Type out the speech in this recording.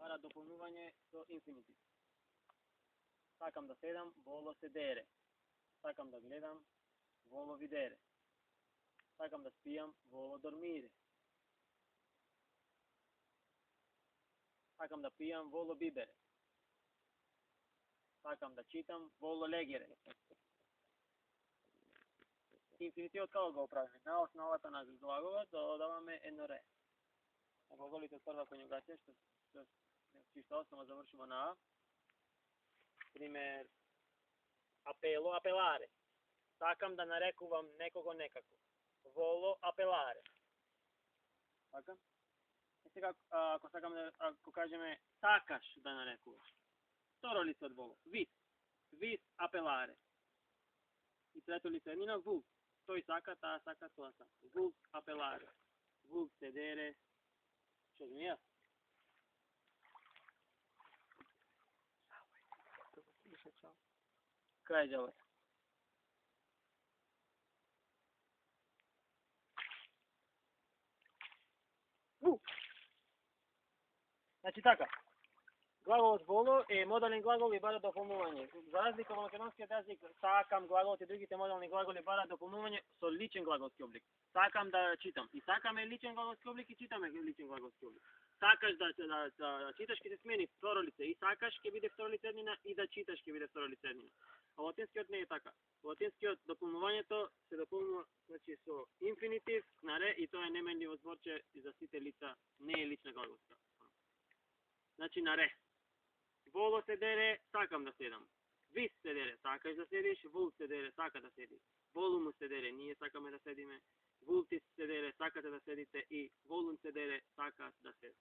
Vara dopunjavanje do infinitiv. Sakam da sedam, volo sedere. Sakam da gledam, volo videre. Sakam da spijam, volo dormire. Sakam da pijam, volo bibere. Sakam da čitam, volo legere. Infinitiv od kako ga upravljamo? Na osnovata na gлагола dodavаме едно ре. Ако volite od prva konjugacija, što čisto osnova završimo na a. Primjer, apelo, apelare. Sakam da narekuvam nekogo nekako. Volo apelare. Така? И сега, ако кажеме сакаш да нарекуваш. Второ лице од воло. Вис. Вис апеларе. И трето лице еднина вулк. Тој сака, таа сака, тоа сака. Вулк апеларе. Вулк седере. Што змија? Крај џавот. Значи така. Глаголот воло е модален глагол и бара дополнување. За разлика во македонскиот јазик, сакам глаголот и другите модални глаголи бара дополнување со личен глаголски облик. Сакам да читам. И сакам е личен глаголски облик и читаме личен глаголски облик. Сакаш да читаш ќе се смени второ лице. И сакаш ќе биде второ лице еднина и да читаш ќе биде второ лице еднина. А латинскиот не е така. Латинскиот дополнувањето се дополнува значи со инфинитив на ре и тоа е неменливо зборче и за сите лица не е лична глаголска. Значи на ре. Воло седере, сакам да седам. Вис седере, сакаш да седиш. Вул седере, сака да седи. Волуму седере, ние сакаме да седиме. Вултис седере, сакате да седите. И волун седере, сакат да седат.